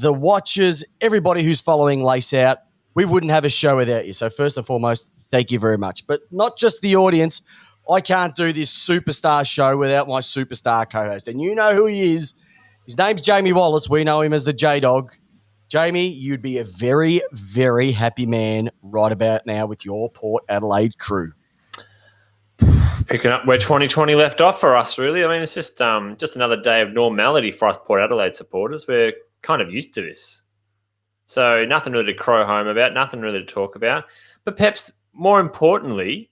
the watchers, everybody who's following Lace Out. We wouldn't have a show without you. So first and foremost, thank you very much. But not just the audience. I can't do this superstar show without my superstar co-host. And you know who he is. His name's Jamie Wallace. We know him as the J-Dog. Jamie, you'd be a very, very happy man right about now with your Port Adelaide crew. Picking up where 2020 left off for us, really. I mean, it's just another day of normality for us Port Adelaide supporters. We're kind of used to this. So nothing really to crow home about, nothing really to talk about. But Peps, more importantly,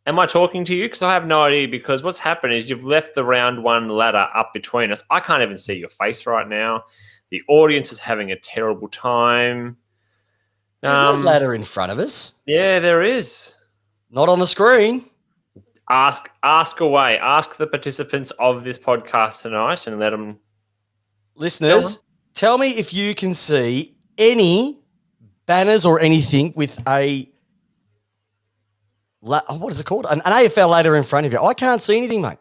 am I talking to you? Because I have no idea, because what's happened is you've left the round one ladder up between us. I can't even see your face right now. The audience is having a terrible time. There's no ladder in front of us. Yeah, there is. Not on the screen. Ask away. Ask the participants of this podcast tonight and let them... Listeners, tell me if you can see any banners or anything with a... What is it called? An AFL ladder in front of you. I can't see anything, mate.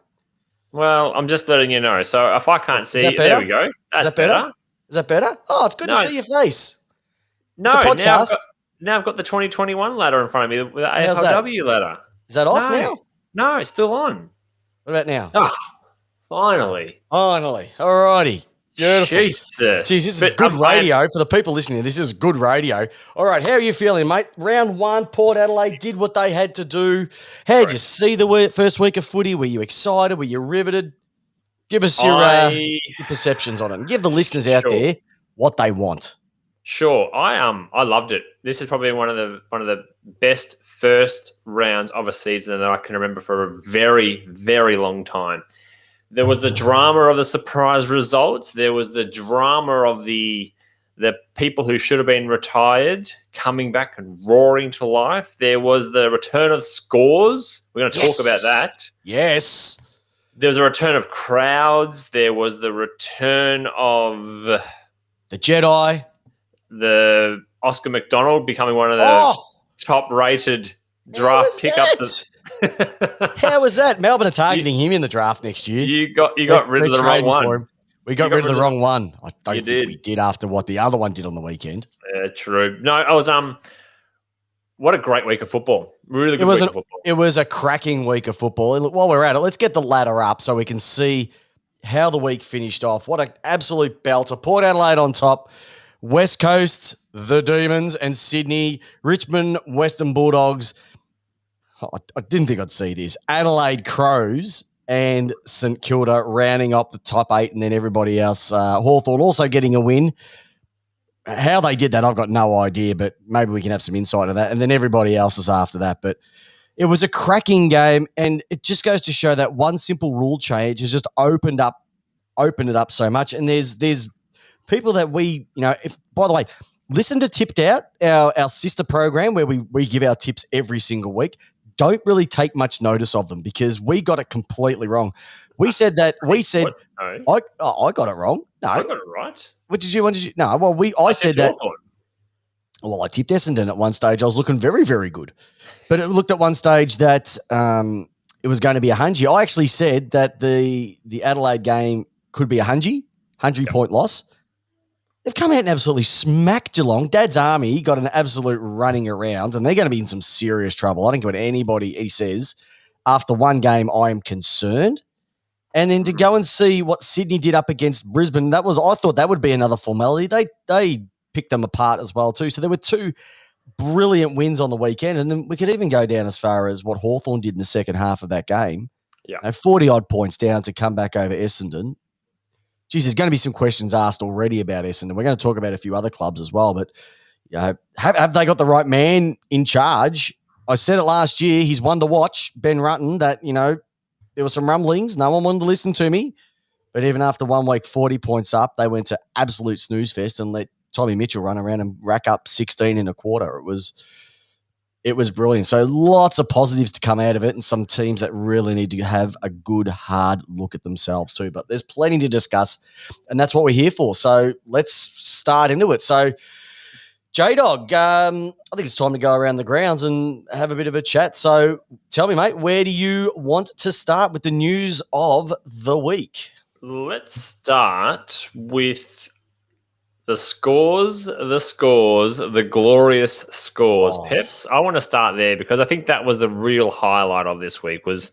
Well, I'm just letting you know. So if I can't see... There we go. That's better. Is that better? Oh, it's good to see your face. No, it's a podcast. Now I've got the 2021 ladder in front of me, the AFLW ladder. Is that off now? No, it's still on. What about now? Oh, finally. All righty. Beautiful. Jesus. Jeez, this is good radio for the people listening. This is good radio. All right, how are you feeling, mate? Round one, Port Adelaide did what they had to do. How did you see the first week of footy? Were you excited? Were you riveted? Give us your perceptions on it. And give the listeners out there what they want. Sure, I loved it. This is probably one of the best first rounds of a season that I can remember for a very, very long time. There was the drama of the surprise results. There was the drama of the people who should have been retired coming back and roaring to life. There was the return of scores. We're going to talk about that. Yes. There was a return of crowds. There was the return of the Jedi. The Oscar McDonald becoming one of the top-rated draft pickups. How was that? Melbourne are targeting him in the draft next year. You got rid of the wrong one. We got rid of the wrong one. I don't think we did after what the other one did on the weekend. True. No, I was what a great week of football. Really good week of football. It was a cracking week of football. And while we're at it, let's get the ladder up so we can see how the week finished off. What an absolute belter. Port Adelaide on top. West Coast, the Demons, and Sydney, Richmond, Western Bulldogs. I didn't think I'd see this. Adelaide Crows and St Kilda rounding up the top 8, and then everybody else. Hawthorn also getting a win. How they did that, I've got no idea, but maybe we can have some insight on that. And then everybody else is after that. But it was a cracking game, and it just goes to show that one simple rule change has just opened it up so much. And there's people that we, by the way, listen to Tipped Out, our sister program where we give our tips every single week. Don't really take much notice of them because we got it completely wrong. I got it wrong. No. I got it right. What did you? No, well, I said that. Well, I tipped Essendon at one stage. I was looking very, very good. But it looked at one stage that it was going to be a hungy. I actually said that the Adelaide game could be a 100-point loss. They've come out and absolutely smacked Geelong. Dad's Army got an absolute running around, and they're going to be in some serious trouble. I don't care what anybody says. After one game, I am concerned. And then to go and see what Sydney did up against Brisbane, I thought that would be another formality. They picked them apart as well too. So there were two brilliant wins on the weekend, and then we could even go down as far as what Hawthorn did in the second half of that game. Yeah, 40-odd points down to come back over Essendon. Geez, there's going to be some questions asked already about Essendon. We're going to talk about a few other clubs as well, but have they got the right man in charge? I said it last year. He's one to watch, Ben Rutten, that, there were some rumblings. No one wanted to listen to me. But even after 1 week, 40 points up, they went to absolute snooze fest and let Tommy Mitchell run around and rack up 16 in a quarter. It was brilliant. So lots of positives to come out of it, and some teams that really need to have a good, hard look at themselves too. But there's plenty to discuss, and that's what we're here for. So let's start into it. So, J-Dog, I think it's time to go around the grounds and have a bit of a chat. So tell me, mate, where do you want to start with the news of the week? Let's start with The scores, the glorious scores. Oh. Peps, I want to start there because I think that was the real highlight of this week was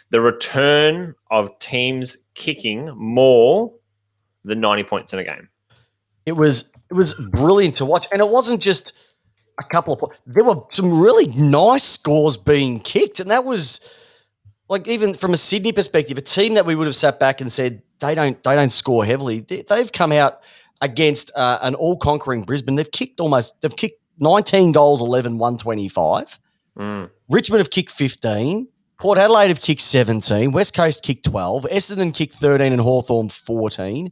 the return of teams kicking more than 90 points in a game. It was brilliant to watch. And it wasn't just a couple of points. There were some really nice scores being kicked. And that was like, even from a Sydney perspective, a team that we would have sat back and said they don't score heavily. They've come out against an all-conquering Brisbane. They've kicked 19 goals, 11, 125. Richmond have kicked 15. Port Adelaide have kicked 17. West Coast kicked 12. Essendon kicked 13 and Hawthorn 14.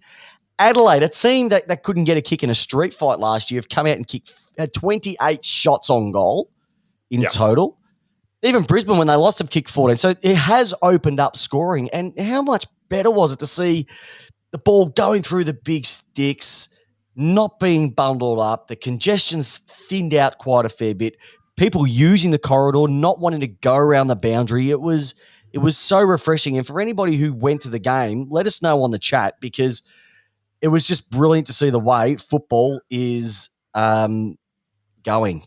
Adelaide, a team that couldn't get a kick in a street fight last year, have come out and had 28 shots on goal in total. Even Brisbane, when they lost, have kicked 14. So it has opened up scoring. And how much better was it to see the ball going through the big sticks, not being bundled up, the congestion's thinned out quite a fair bit, people using the corridor, not wanting to go around the boundary. It was so refreshing. And for anybody who went to the game, let us know on the chat, because it was just brilliant to see the way football is going.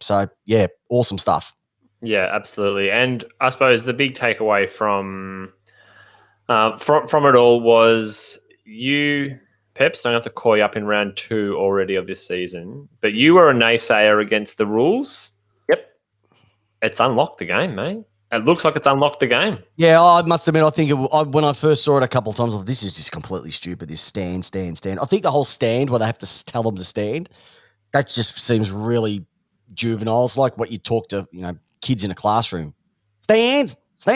So, yeah, awesome stuff. Yeah, absolutely. And I suppose the big takeaway from it all was you, Peps, don't have to call you up in round 2 already of this season, but you were a naysayer against the rules. Yep. It's unlocked the game, mate. It looks like it's unlocked the game. Yeah, I must admit, I think when I first saw it a couple of times, I thought, this is just completely stupid, this stand. I think the whole stand where they have to tell them to stand, that just seems really juvenile. It's like what you talk to, kids in a classroom. Stand. All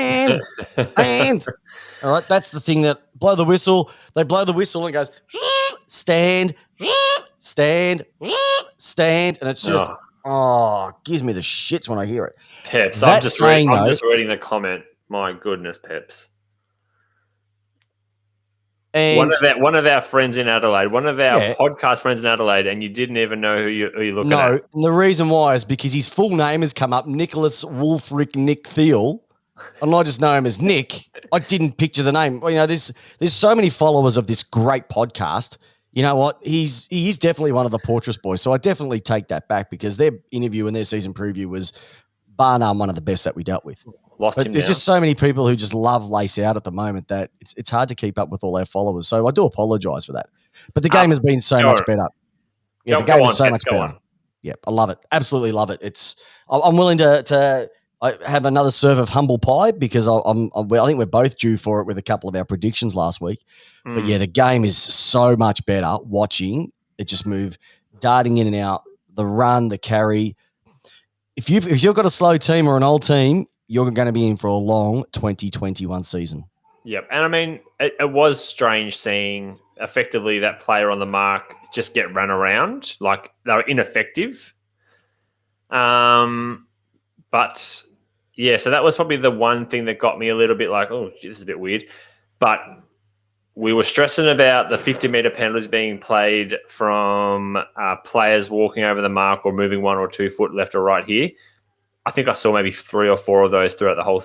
right, that's the thing that blow the whistle. They blow the whistle and it goes, stand. And it's just, gives me the shits when I hear it. Peps, I'm just reading the comment. My goodness, Peps. And one of our friends in Adelaide, one of our podcast friends in Adelaide, and you didn't even know who you're looking at. No, and the reason why is because his full name has come up, Nicholas Wolfric Nick Thiel, and I just know him as Nick. I didn't picture the name. Well, there's so many followers of this great podcast. You know what? He's definitely one of the Portress boys. So I definitely take that back, because their interview and their season preview was bar none one of the best that we dealt with. There's just so many people who just love Lace Out at the moment that it's hard to keep up with all our followers. So I do apologise for that. But the game has been so much better. Yeah, the game is so much better. Yeah, I love it. Absolutely love it. I'm willing to have another serve of humble pie, because I think we're both due for it with a couple of our predictions last week. But yeah, the game is so much better watching it just move, darting in and out, the run, the carry. If you've got a slow team or an old team, you're going to be in for a long 2021 season. Yep. And I mean, it was strange seeing effectively that player on the mark just get run around. Like, they were ineffective. But yeah, so that was probably the one thing that got me a little bit like, oh, this is a bit weird. But we were stressing about the 50-metre penalties being played from players walking over the mark or moving 1 or 2 foot left or right here. I think I saw maybe 3 or 4 of those throughout the whole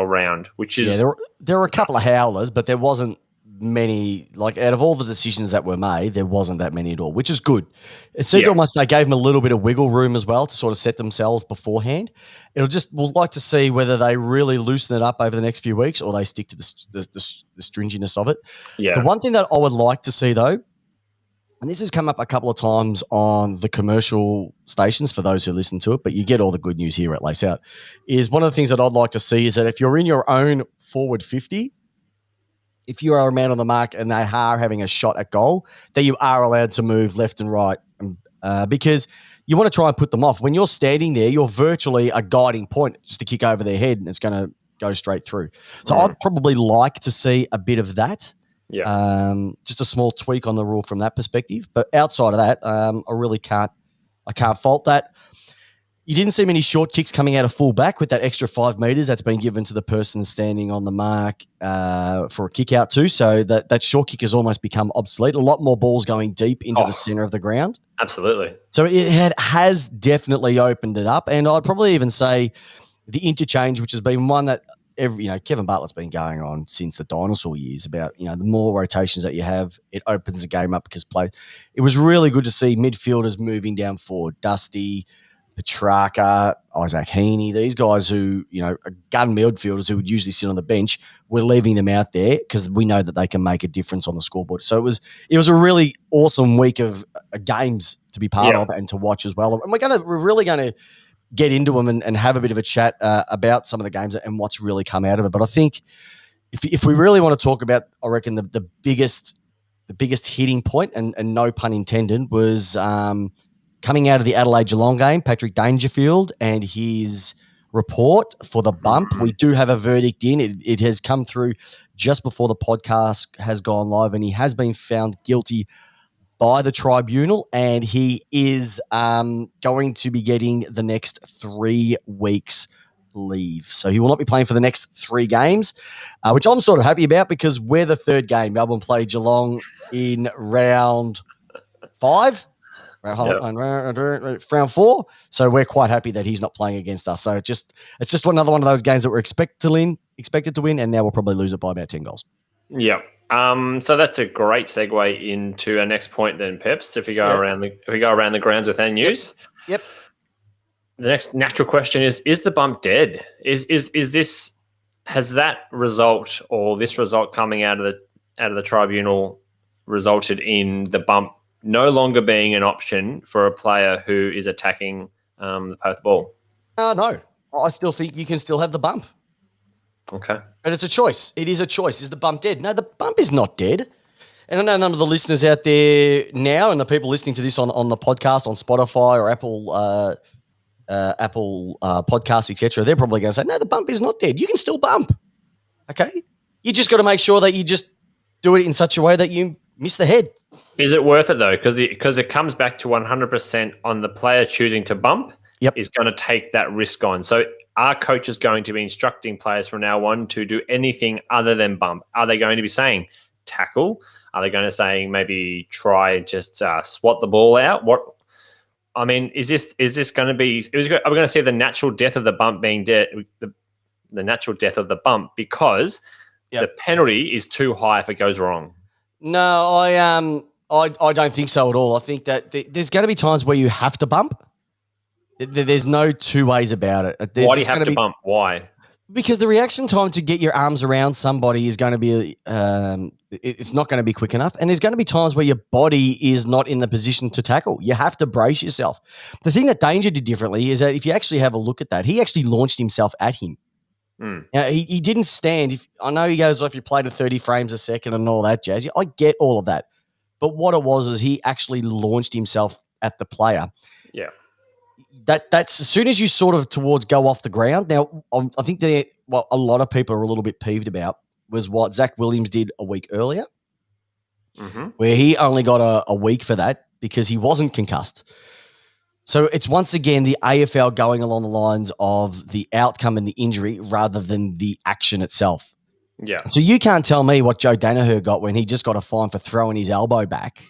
round, which is... Yeah, there were a couple of howlers, but there wasn't many, like, out of all the decisions that were made, there wasn't that many at all, which is good. It seemed almost they gave them a little bit of wiggle room as well to sort of set themselves beforehand. We'll like to see whether they really loosen it up over the next few weeks, or they stick to the stringiness of it. Yeah. The one thing that I would like to see, though, and this has come up a couple of times on the commercial stations for those who listen to it, but you get all the good news here at Lace Out, is one of the things that I'd like to see is that if you're in your own forward 50, if you are a man on the mark and they are having a shot at goal, that you are allowed to move left and right, because you want to try and put them off. When you're standing there, you're virtually a guiding point just to kick over their head, and it's going to go straight through. So I'd probably like to see a bit of that. Yeah. Just a small tweak on the rule from that perspective. But outside of that, I really can't fault that. You didn't see many short kicks coming out of full back with that extra 5 metres that's been given to the person standing on the mark for a kick out too. So that short kick has almost become obsolete. A lot more balls going deep into the centre of the ground. Absolutely. So it has definitely opened it up. And I'd probably even say the interchange, which has been one that Kevin Bartlett's been going on since the dinosaur years about, the more rotations that you have, it opens the game up because it was really good to see midfielders moving down forward. Dusty, Petrarca, Isaac Heaney, these guys who, are gun midfielders who would usually sit on the bench, we're leaving them out there because we know that they can make a difference on the scoreboard. So it was a really awesome week of games to be part of and to watch as well. And we're really going to get into them and have a bit of a chat about some of the games and what's really come out of it. But I think if we really want to talk about, I reckon the biggest hitting point, and no pun intended, was coming out of the Adelaide Geelong game, Patrick Dangerfield and his report for the bump. We do have a verdict in. It has come through just before the podcast has gone live, and he has been found guilty by the tribunal, and he is going to be getting the next 3 weeks leave. So he will not be playing for the next 3 games, which I'm sort of happy about because we're the third game. Melbourne play Geelong in round 5. Round 4. So we're quite happy that he's not playing against us. So it's just another one of those games that we're expected to win, and now we'll probably lose it by about 10 goals. Yeah. So that's a great segue into our next point then, Peps. If we go around the grounds with our news. Yep. The next natural question is the bump dead? Has that result or this result coming out of the tribunal resulted in the bump no longer being an option for a player who is attacking the Perth ball? No. I still think you can still have the bump. Okay. But it's a choice. It is a choice. Is the bump dead? No, the bump is not dead. And I know none of the listeners out there now and the people listening to this on the podcast, on Spotify or Apple podcasts, etc., they're probably going to say, no, the bump is not dead. You can still bump. Okay? You just got to make sure that you just do it in such a way that you miss the head. Is it worth it, though? Because it comes back to 100% on the player choosing to bump is going to take that risk on. So are coaches going to be instructing players from now on to do anything other than bump? Are they going to be saying tackle? Are they going to say maybe try just swat the ball out? I mean, is this going to be? Are we going to see the natural death of the bump being dead? The natural death of the bump because the penalty is too high if it goes wrong. No, I don't think so at all. I think that there's going to be times where you have to bump. There's no two ways about it. Why do you have to bump? Why? Because the reaction time to get your arms around somebody is going to be, it's not going to be quick enough. And there's going to be times where your body is not in the position to tackle. You have to brace yourself. The thing that Danger did differently is that if you actually have a look at that, he actually launched himself at him. Now, he didn't stand. I know he goes off, you played at 30 frames a second and all that jazz. I get all of that. But what it was is he actually launched himself at the player. Yeah. That's as soon as you sort of towards go off the ground. Now, I think what a lot of people are a little bit peeved about was what Zach Williams did a week earlier, where he only got a week for that because he wasn't concussed. So it's once again the AFL going along the lines of the outcome and the injury rather than the action itself. Yeah. So you can't tell me what Joe Danaher got when he just got a fine for throwing his elbow back.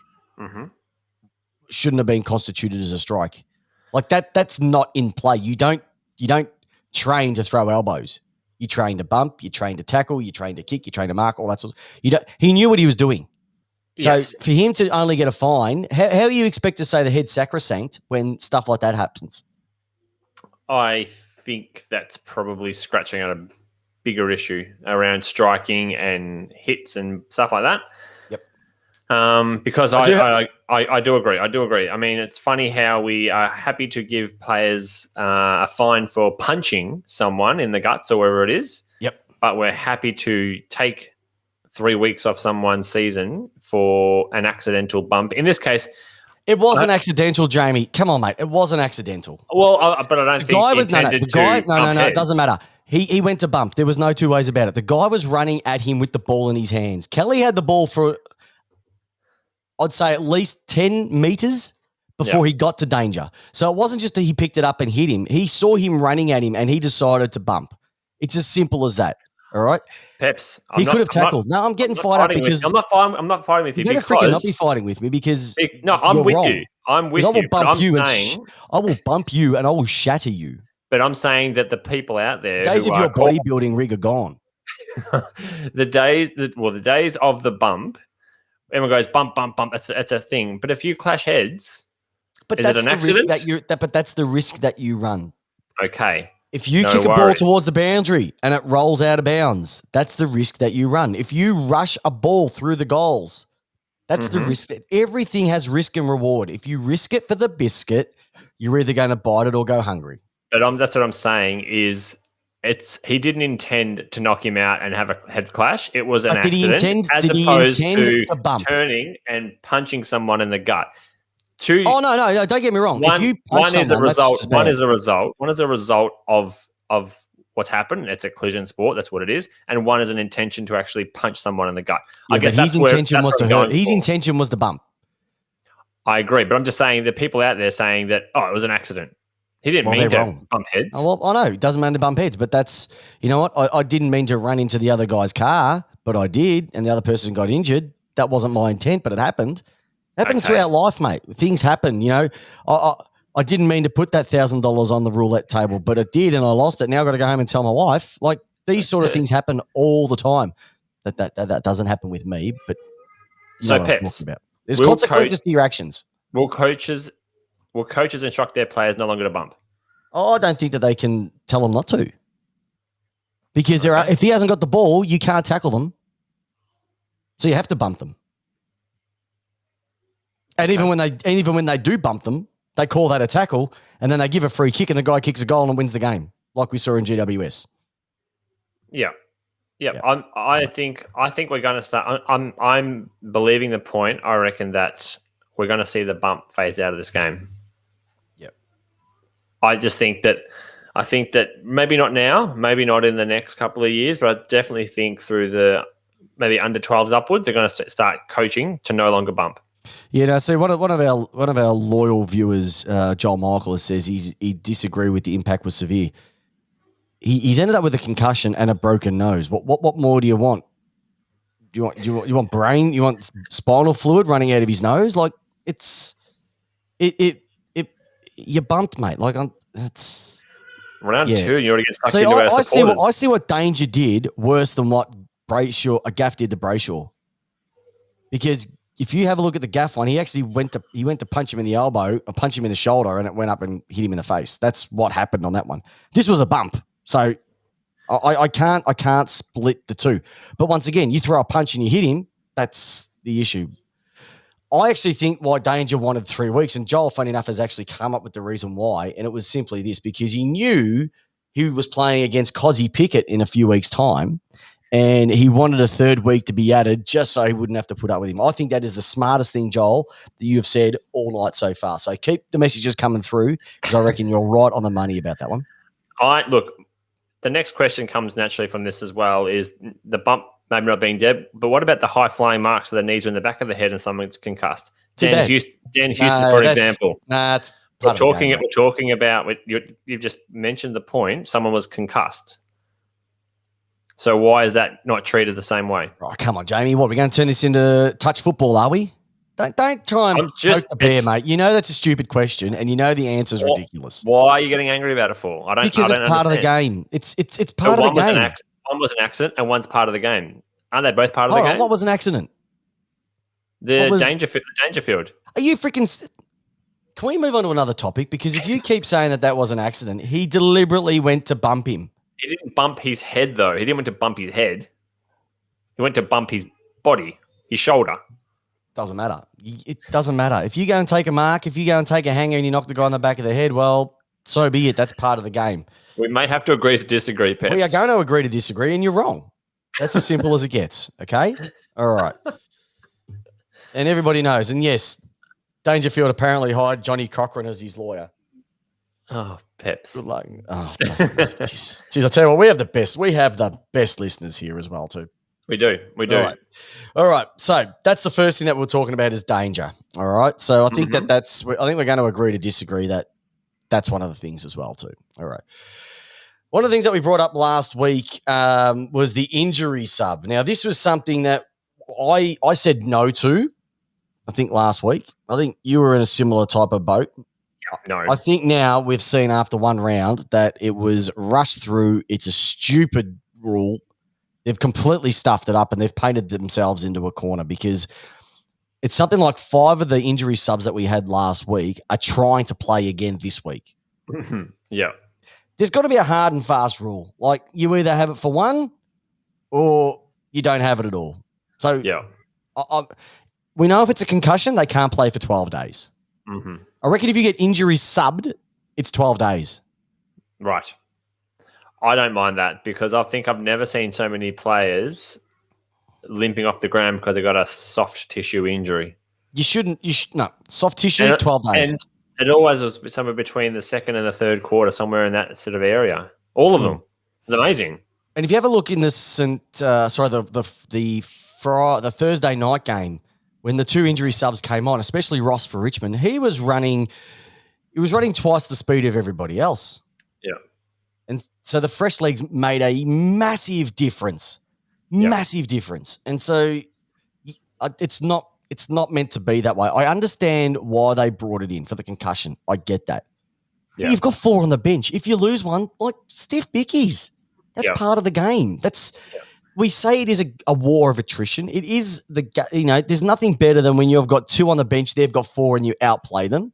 Shouldn't have been constituted as a strike. Like that's not in play. You don't train to throw elbows. You train to bump, you train to tackle, you train to kick, you train to mark, all that sort of. He knew what he was doing. So for him to only get a fine, how do you expect to say the head's sacrosanct when stuff like that happens? I think that's probably scratching out a bigger issue around striking and hits and stuff like that. Because I do agree. I do agree. I mean, it's funny how we are happy to give players a fine for punching someone in the guts or wherever it is. But we're happy to take 3 weeks off someone's season for an accidental bump. In this case, it wasn't accidental, Jamie. Come on, mate. It wasn't accidental. Well, but I don't think the guy no. It doesn't matter. He went to bump. There was no two ways about it. The guy was running at him with the ball in his hands. Kelly had the ball for, I'd say, at least 10 meters before he got to Danger. So it wasn't just that he picked it up and hit him. He saw him running at him and he decided to bump. It's as simple as that. All right, Peps. He could have tackled. I'm getting fired up because I'm not fighting with you. You're freaking not be fighting with me because I'm with wrong. you. I'm with you. I will bump you and I will shatter you. But I'm saying that the people out there Days who of your bodybuilding rig are gone. the days of the bump, everyone goes bump, bump, bump. That's a thing. But if you clash heads, But is it that's an the risk accident? but that's the risk that you run. Okay. If you No kick a ball worries. towards the boundary and it rolls out of bounds, that's the risk that you run. If you rush a ball through the goals, that's the risk. Everything has risk and reward. If you risk it for the biscuit, you're either going to bite it or go hungry. But that's what I'm saying is he didn't intend to knock him out and have a head clash. It was an But did he accident intend to bump? turning and punching someone in the gut. Oh no! Don't get me wrong. If you punch one is a someone, result. One is a result. One is a result of what's happened. It's a collision sport. That's what it is. And one is an intention to actually punch someone in the gut. Yeah, I guess his intention was to hurt. His intention was to bump. I agree, but I'm just saying the people out there saying that it was an accident. He didn't mean to bump heads. Oh, well, I know it doesn't mean to bump heads, but that's what I didn't mean to run into the other guy's car, but I did, and the other person got injured. That wasn't my intent, but it happened. It happens throughout life, mate. Things happen, I didn't mean to put that $1,000 on the roulette table, but it did, and I lost it. Now I've got to go home and tell my wife. Like, these sort of things happen all the time. That doesn't happen with me, but so Peps, there's consequences to your actions. Will coaches instruct their players no longer to bump? Oh, I don't think that they can tell them not to, because if he hasn't got the ball, you can't tackle them, so you have to bump them. And even when they do bump them, they call that a tackle, and then they give a free kick, and the guy kicks a goal and wins the game, like we saw in GWS. Yeah. I think we're going to start. I'm believing the point. I reckon that we're going to see the bump phase out of this game. Yep. I think that maybe not now, maybe not in the next couple of years, but I definitely think through the maybe under 12s upwards, they're going to start coaching to no longer bump. Yeah, so one of our loyal viewers, Joel Michael, says he disagree with the impact was severe. He's ended up with a concussion and a broken nose. What more do you want? Do you want brain? You want spinal fluid running out of his nose? Like you bumped, mate. Like it's round 2. You already get stuck into our supporters. I see what Danger did worse than what Gaff did to Brayshaw, because if you have a look at the Gaff one, he actually went to punch him in the elbow or punch him in the shoulder, and it went up and hit him in the face. That's what happened on that one. This was a bump. So I can't split the two. But once again, you throw a punch and you hit him, that's the issue. I actually think why Danger wanted 3 weeks, and Joel, funny enough, has actually come up with the reason why, and it was simply this, because he knew he was playing against Cozzy Pickett in a few weeks' time, and he wanted a 3rd week to be added just so he wouldn't have to put up with him. I think that is the smartest thing, Joel, that you have said all night so far. So keep the messages coming through, because I reckon you're right on the money about that one. Look, the next question comes naturally from this as well, is the bump maybe not being dead, but what about the high-flying marks of the knees are in the back of the head and someone's concussed? Dan Houston, for example. That's we're talking about, you've just mentioned the point, someone was concussed. So why is that not treated the same way? Oh, come on, Jamie. What, we're going to turn this into touch football, are we? Don't try and poke the bear, mate. You know that's a stupid question, and you know the answer is ridiculous. Why are you getting angry about it for? Because it's part of the game. It's part of the game. One was an accident, and one's part of the game. Aren't they both part of the game? What was an accident? The Dangerfield. Are you freaking? Can we move on to another topic? Because if you keep saying that was an accident, he deliberately went to bump him. He didn't bump his head, though. He didn't want to bump his head. He went to bump his body, his shoulder. Doesn't matter. It doesn't matter. If you go and take a mark, if you go and take a hanger and you knock the guy on the back of the head, well, so be it. That's part of the game. We may have to agree to disagree, Peps. We are going to agree to disagree, and you're wrong. That's as simple as it gets, okay? All right. And everybody knows. And yes, Dangerfield apparently hired Johnny Cochran as his lawyer. Oh, Peps. Good luck. Oh, jeez. Jeez, I tell you what, we have the best listeners here as well, too. We do. All right. So that's the first thing that we're talking about is danger. All right. So I think I think we're going to agree to disagree that that's one of the things as well, too. All right. One of the things that we brought up last week was the injury sub. Now, this was something that I said no to, I think, last week. I think you were in a similar type of boat. No. I think now we've seen after one round that it was rushed through. It's a stupid rule. They've completely stuffed it up and they've painted themselves into a corner because it's something like 5 of the injury subs that we had last week are trying to play again this week. Yeah. There's got to be a hard and fast rule. Like you either have it for one or you don't have it at all. So Yeah. we know if it's a concussion, they can't play for 12 days. Mm-hmm. I reckon if you get injury subbed, it's 12 days. Right. I don't mind that because I think I've never seen so many players limping off the ground because they got a soft tissue injury. No, soft tissue, 12 days. And it always was somewhere between the second and the third quarter, somewhere in that sort of area. All of them. It's amazing. And if you have a look in the Thursday night game, when the 2 injury subs came on, especially Ross for Richmond, he was running twice the speed of everybody else. Yeah. And so the fresh legs made a massive difference. Massive difference. And so it's not meant to be that way. I understand why they brought it in for the concussion. I get that. Yeah. But you've got 4 on the bench. If you lose one, like stiff bickies. That's part of the game. We say it is a war of attrition. It is there's nothing better than when you've got 2 on the bench, they've got 4 and you outplay them.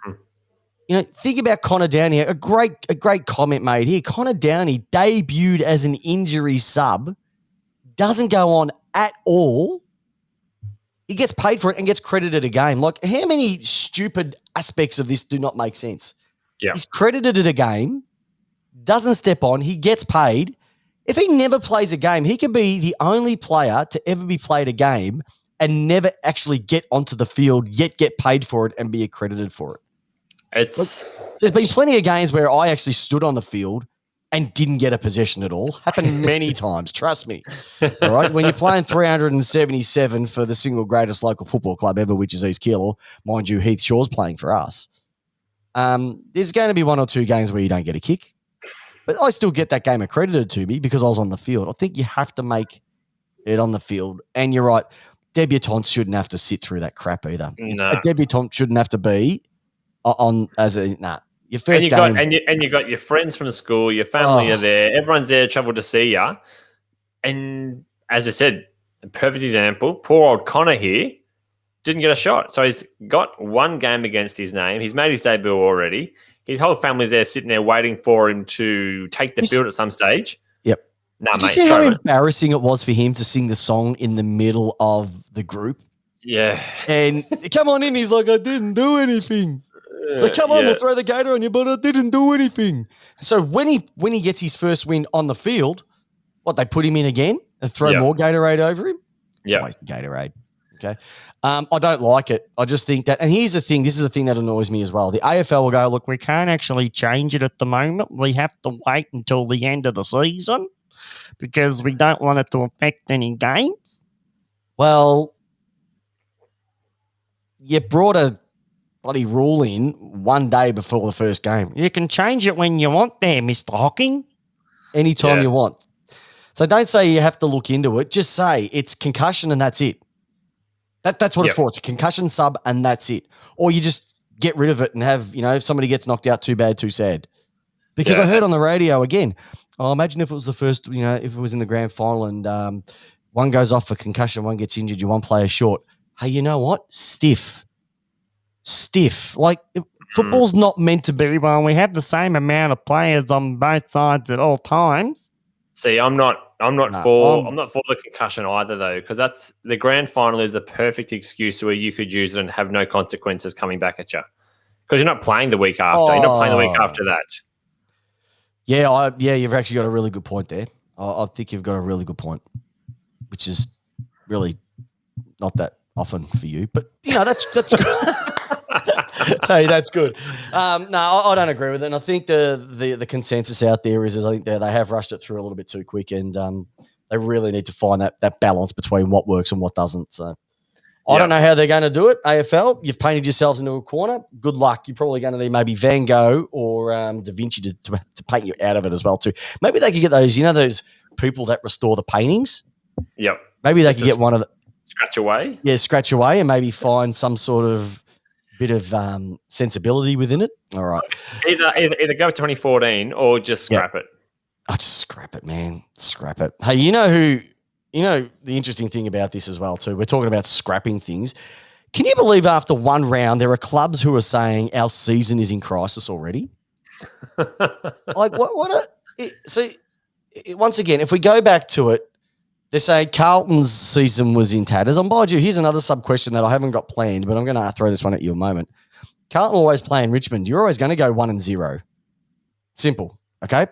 Mm-hmm. Think about Connor Downey. A great comment made here. Connor Downey debuted as an injury sub, doesn't go on at all. He gets paid for it and gets credited a game. Like, how many stupid aspects of this do not make sense? Yeah. He's credited at a game, doesn't step on, he gets paid. If he never plays a game, he could be the only player to ever be played a game and never actually get onto the field, yet get paid for it and be accredited for it. There's been plenty of games where I actually stood on the field and didn't get a possession at all. Happened many times, trust me. All right, when you're playing 377 for the single greatest local football club ever, which is East Keilor, mind you, Heath Shaw's playing for us. There's going to be 1 or 2 games where you don't get a kick, but I still get that game accredited to me because I was on the field. I think you have to make it on the field, and you're right. Debutantes shouldn't have to sit through that crap either. No. A debutant shouldn't have to be on as a your first game. And you got your friends from school, your family are there, everyone's there, traveled to see you. And as I said, a perfect example, poor old Connor here didn't get a shot. So he's got 1 game against his name. He's made his debut already. His whole family's there sitting there waiting for him to take the field at some stage. Yep. Did you see how embarrassing it was for him to sing the song in the middle of the group? Yeah. And come on in, he's like, I didn't do anything. So come on, we'll throw the gator on you, but I didn't do anything. So when he gets his first win on the field, they put him in again and throw more Gatorade over him? It's a waste of Gatorade. Okay. I don't like it. I just think that, and here's the thing, this is the thing that annoys me as well. The AFL will go, look, we can't actually change it at the moment. We have to wait until the end of the season because we don't want it to affect any games. Well, you brought a bloody rule in 1 day before the first game. You can change it when you want there, Mr. Hocking. Anytime you want. So don't say you have to look into it. Just say it's concussion and that's it. That's what it's for. It's a concussion sub and that's it. Or you just get rid of it and have, if somebody gets knocked out, too bad, too sad. Because I heard on the radio again, imagine if it was the first, if it was in the grand final and one goes off for concussion, one gets injured, you're 1 player short. Hey, you know what? Stiff. Like, football's not meant to be, well, we have the same amount of players on both sides at all times. See, I'm not for the concussion either, though, because that's the grand final is the perfect excuse where you could use it and have no consequences coming back at you. Because you're not playing the week after. You're not playing the week after that. Yeah, you've actually got a really good point there. I think you've got a really good point, which is really not that often for you, but that's good. Hey, that's good. No, I don't agree with it. And I think the consensus out there is I think they have rushed it through a little bit too quick, and they really need to find that balance between what works and what doesn't. So I don't know how they're going to do it. AFL, you've painted yourselves into a corner. Good luck. You're probably going to need maybe Van Gogh or Da Vinci to paint you out of it as well too. Maybe they could get those people that restore the paintings. Yep. Maybe they could get one of the scratch away. Yeah, scratch away, and maybe find some sort of bit of sensibility within it. All right. Either go with 2014 or just scrap it. I just scrap it, man. Scrap it. Hey, you know the interesting thing about this as well, too, we're talking about scrapping things. Can you believe after one round, there are clubs who are saying our season is in crisis already? Like, once again, if we go back to it, they're saying Carlton's season was in tatters. And by you, here's another sub-question that I haven't got planned, but I'm going to throw this one at you a moment. Carlton always play in Richmond. You're always going to go 1-0. Simple, okay?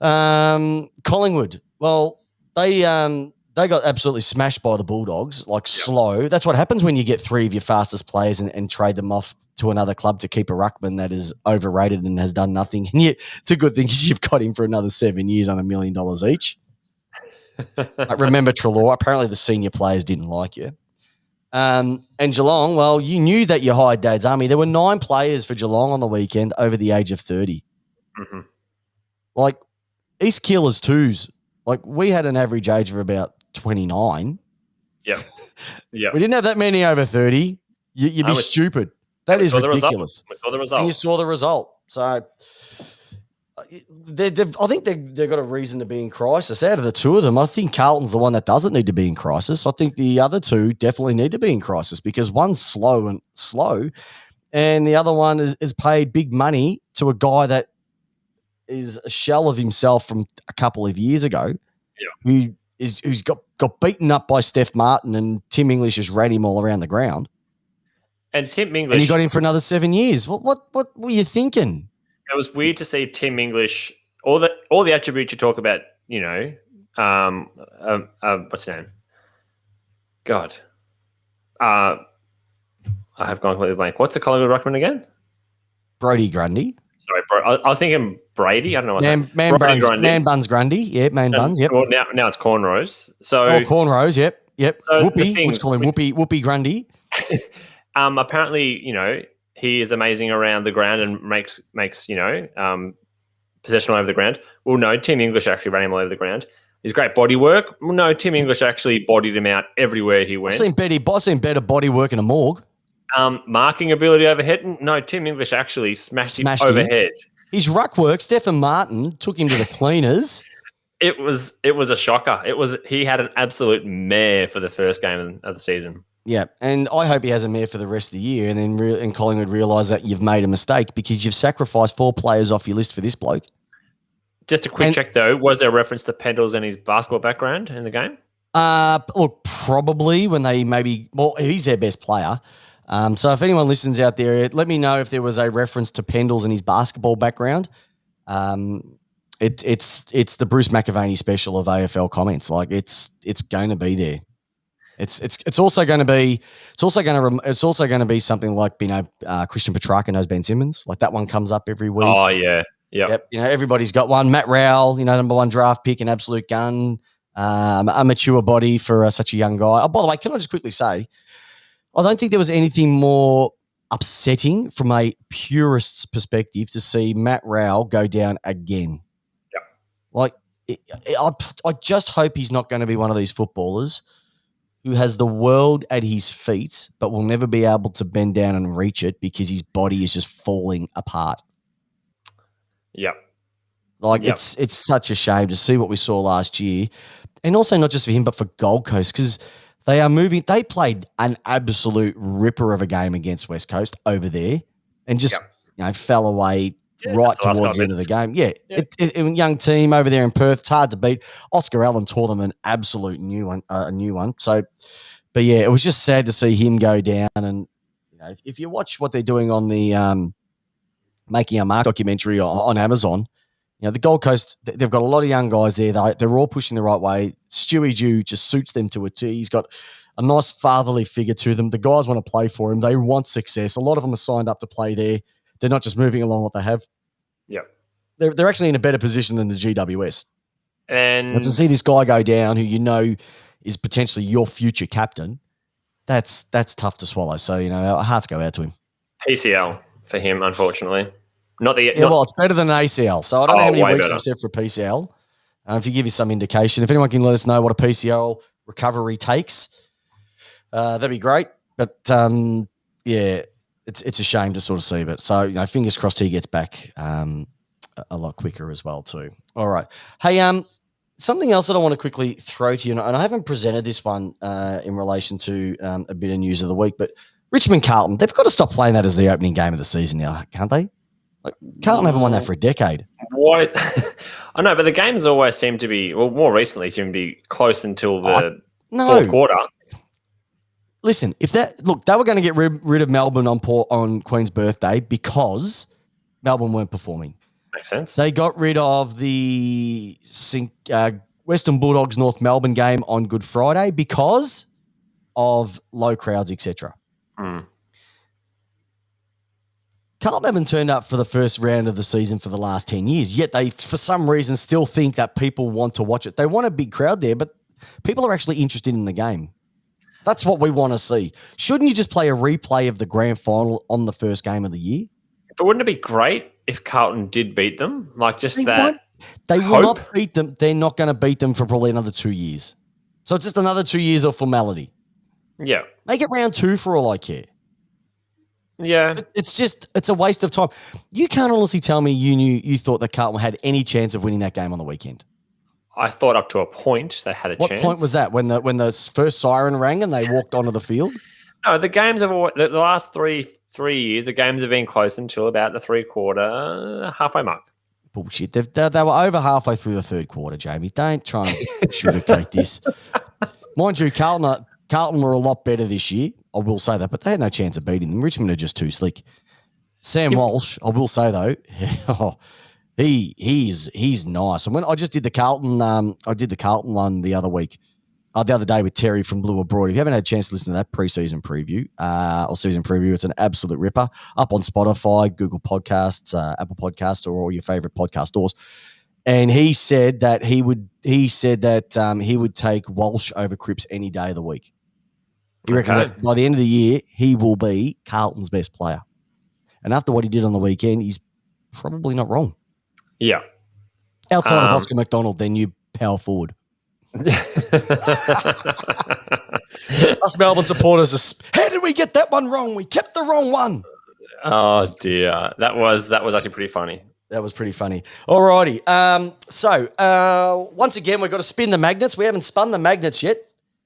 Collingwood, well, they got absolutely smashed by the Bulldogs, slow. That's what happens when you get three of your fastest players and trade them off to another club to keep a ruckman that is overrated and has done nothing. And the good thing is you've got him for another 7 years on $1 million each. Remember Treloar, apparently the senior players didn't like you. And Geelong, well, you knew that you hired Dad's Army. There were 9 players for Geelong on the weekend over the age of 30. Mm-hmm. Like, East Killers twos. Like, we had an average age of about 29. Yeah. We didn't have that many over 30. You'd be stupid. That is ridiculous. We saw the result. And you saw the result. So I think they've got a reason to be in crisis. Out of the two of them, I think Carlton's the one that doesn't need to be in crisis. I think the other two definitely need to be in crisis because one's slow, and the other one is paid big money to a guy that is a shell of himself from a couple of years ago, who's got beaten up by Steph Martin, and Tim English just ran him all around the ground. And Tim English, and you got him for another 7 years. What were you thinking? It was weird to see Tim English, all the attributes you talk about. What's his name? God, I have gone completely blank. What's the Collingwood ruckman again? Brody Grundy. Sorry, bro. I was thinking Brady. I don't know what's Man Buns Grundy. Yeah, Man Buns. Yep. Well, now it's cornrows. So cornrows. Yep. So Whoopi. Let's call him Whoopi Grundy. Apparently, he is amazing around the ground and makes possession all over the ground. Well, no, Tim English actually ran him all over the ground. His great body work. Well, no, Tim English actually bodied him out everywhere he went. I've seen better body work in a morgue. Marking ability overhead. No, Tim English actually smashed him overhead. His ruck work, Stephen Martin took him to the cleaners. It was a shocker. He had an absolute mare for the first game of the season. Yeah, and I hope he has a mare for the rest of the year, and then Collingwood realise that you've made a mistake because you've sacrificed 4 players off your list for this bloke. Just a quick check though, was there a reference to Pendles and his basketball background in the game? Look, probably when he's their best player. So if anyone listens out there, let me know if there was a reference to Pendles and his basketball background. It's the Bruce McAvaney special of AFL comments. Like it's going to be there. It's also going to be something like Christian Petrarca knows Ben Simmons. Like that one comes up every week. Oh yeah. Yep. Everybody's got one. Matt Rowell, number 1 draft pick, an absolute gun, a mature body for such a young guy. Oh, by the way, can I just quickly say, I don't think there was anything more upsetting from a purist's perspective to see Matt Rowell go down again. Yeah. Like, I just hope he's not going to be one of these footballers who has the world at his feet but will never be able to bend down and reach it because his body is just falling apart. Yep. It's such a shame to see what we saw last year, and also not just for him but for Gold Coast because they are moving. They played an absolute ripper of a game against West Coast over there, and just fell away right towards the end of the game. Yeah, a young team over there in Perth. It's hard to beat. Oscar Allen taught them an absolute new one. So, but yeah, it was just sad to see him go down. And if you watch what they're doing on the Making a Mark documentary on Amazon, the Gold Coast, they've got a lot of young guys there. They're all pushing the right way. Stewie Dew just suits them to a T. He's got a nice fatherly figure to them. The guys want to play for him. They want success. A lot of them are signed up to play there. They're not just moving along what they have. Yeah. They're actually in a better position than the GWS. And to see this guy go down who is potentially your future captain, that's tough to swallow. So, our hearts go out to him. PCL for him, unfortunately. Well, it's better than an ACL. So I don't know how many weeks I've said for a PCL. If you give you some indication, if anyone can let us know what a PCL recovery takes, that'd be great. But Yeah, it's a shame to sort of see, but so fingers crossed he gets back a lot quicker as well too. All right, hey, something else that I want to quickly throw to you, and I haven't presented this one in relation to a bit of news of the week, but Richmond Carlton, they've got to stop playing that as the opening game of the season now, can't they? Like, Carlton haven't won that for a decade. What? I know, but the games always seem to be, well, more recently seem to be close until the fourth quarter. Listen, they were going to get rid of Melbourne on Queen's birthday because Melbourne weren't performing. Makes sense. They got rid of the Western Bulldogs North Melbourne game on Good Friday because of low crowds, etc. Carlton haven't turned up for the first round of the season for the last 10 years, yet they, for some reason, still think that people want to watch it. They want a big crowd there, but people are actually interested in the game. That's what we want to see. Shouldn't you just play a replay of the grand final on the first game of the year? But wouldn't it be great if Carlton did beat them? They will not beat them. They're not going to beat them for probably another 2 years. So it's just another 2 years of formality. Yeah. Make it round 2 for all I care. Yeah. It's a waste of time. You can't honestly tell me you thought that Carlton had any chance of winning that game on the weekend. I thought up to a point they had a chance. What point was that? When the first siren rang and they walked onto the field? No, the games have the last three years. The games have been close until about the halfway mark. Bullshit. They were over halfway through the third quarter, Jamie. Don't try and sugarcoat this. Mind you, Carlton were a lot better this year. I will say that, but they had no chance of beating them. Richmond are just too slick. Sam Walsh, I will say though, he's nice. And when I just did the Carlton, one the other day with Terry from Blue Abroad. If you haven't had a chance to listen to that pre-season preview or season preview, it's an absolute ripper. Up on Spotify, Google Podcasts, Apple Podcasts, or all your favorite podcast stores. And he said that he would take Walsh over Cripps any day of the week. He reckons that by the end of the year, he will be Carlton's best player. And after what he did on the weekend, he's probably not wrong. Yeah. Outside of Oscar McDonald, their new power forward. Us Melbourne supporters, how did we get that one wrong? We kept the wrong one. Oh, dear. That was actually pretty funny. That was pretty funny. All righty. So once again, we've got to spin the magnets. We haven't spun the magnets yet.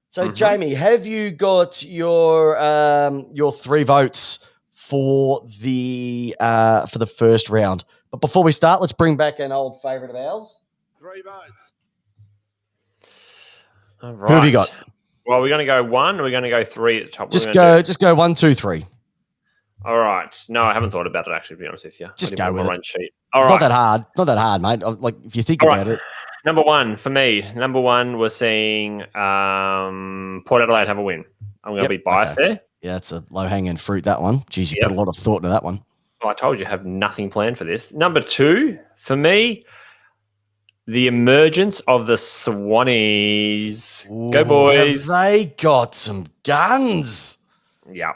So, Jamie, have you got your 3 votes for the first round? But before we start, let's bring back an old favourite of ours. 3 votes. All right. Who have you got? Well, we're going to go 1 or we're going to go 3 at the top? Just go 1, 2, 3. All right. No, I haven't thought about it, actually, to be honest with you. Just go with it. Sheet. It's not that hard. Not that hard, mate. Like, if you think about it. Number 1 for me. Number 1 was seeing Port Adelaide have a win. I'm going to be biased there. Yeah, it's a low-hanging fruit, that one. Jeez, you put a lot of thought into that one. Well, I told you I have nothing planned for this. Number 2, for me, the emergence of the Swannies. Go, boys. Have they got some guns? Yeah.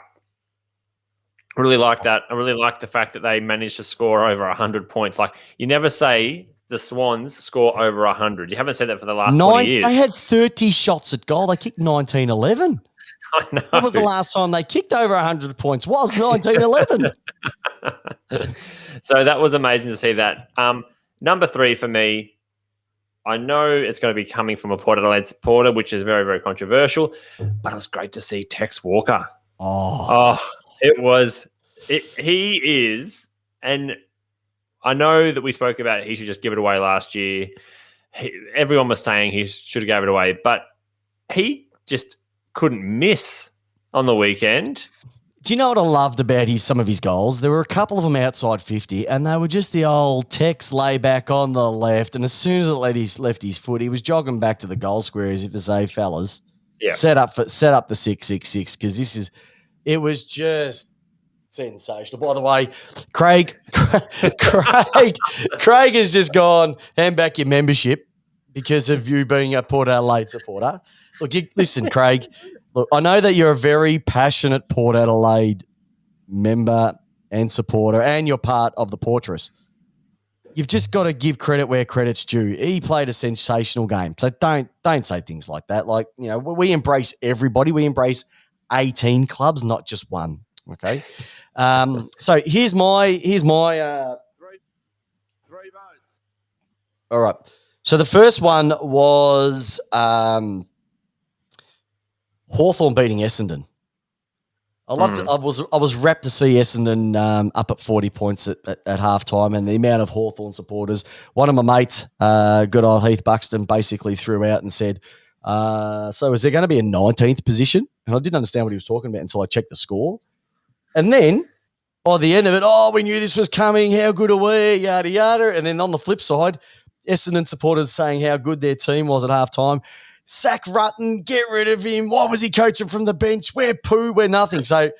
I really like that. I really like the fact that they managed to score over 100 points. Like, you never say the Swans score over 100. You haven't said that for the last 20 years. They had 30 shots at goal. They kicked 19-11. I know. That was the last time they kicked over 100 points. Was 19-11. So that was amazing to see that. Number 3 for me, I know it's going to be coming from a Port Adelaide supporter, which is very, very controversial, but it was great to see Tex Walker. It was. He is, and I know that we spoke about he should just give it away last year. Everyone was saying he should have gave it away, but he just couldn't miss on the weekend. Do you know what I loved about some of his goals? There were a couple of them outside 50, and they were just the old Tex layback on the left. And as soon as it left his foot, he was jogging back to the goal square as if to say, fellas, set up the 666 because it was just sensational. By the way, Craig has just gone, hand back your membership because of you being a Port Adelaide supporter. Look, listen, Craig. Look, I know that you're a very passionate Port Adelaide member and supporter, and you're part of the Portress. You've just got to give credit where credit's due. He played a sensational game, so don't say things like that. Like, we embrace everybody. We embrace 18 clubs, not just one. Okay. So here's my Three votes. all right. So the first one was Hawthorn beating Essendon. I was rapt to see Essendon up at 40 points at halftime, and the amount of Hawthorn supporters. One of my mates, good old Heath Buxton, basically threw out and said, so is there going to be a 19th position? And I didn't understand what he was talking about until I checked the score. And then by the end of it, we knew this was coming. How good are we? Yada, yada. And then on the flip side, Essendon supporters saying how good their team was at halftime. Sack Rutten, get rid of him. Why was he coaching from the bench? We're poo, we're nothing. So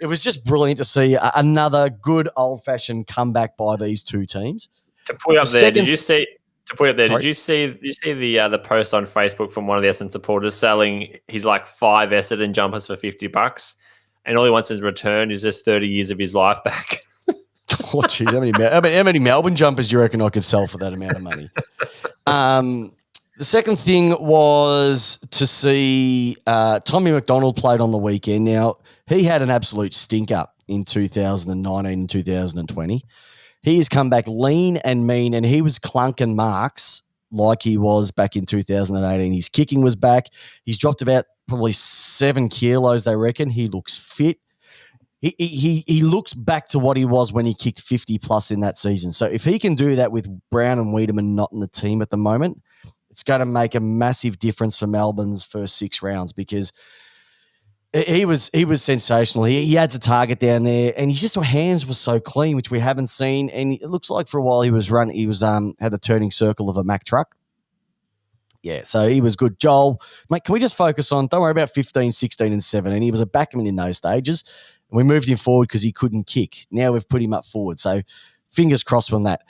it was just brilliant to see another good old-fashioned comeback by these two teams. To put up there, did you see the post on Facebook from one of the Essendon supporters selling his 5 Essendon jumpers for $50, and all he wants in return is just 30 years of his life back? Oh, geez, how many Melbourne jumpers do you reckon I could sell for that amount of money? The second thing was to see Tommy McDonald played on the weekend. Now, he had an absolute stinker in 2019 and 2020. He has come back lean and mean, and he was clunking marks like he was back in 2018. His kicking was back. He's dropped about probably 7 kilos, they reckon. He looks fit. He looks back to what he was when he kicked 50 plus in that season. So if he can do that with Brown and Wiedemann not in the team at the moment, it's going to make a massive difference for Melbourne's first 6 rounds, because he was sensational. He had to target down there, and his hands were so clean, which we haven't seen. And it looks like for a while he was had the turning circle of a Mack truck. Yeah, so he was good. Joel, mate, can we just focus on, don't worry about 15, 16 and 17. He was a backman in those stages, and we moved him forward because he couldn't kick. Now we've put him up forward. So fingers crossed on that.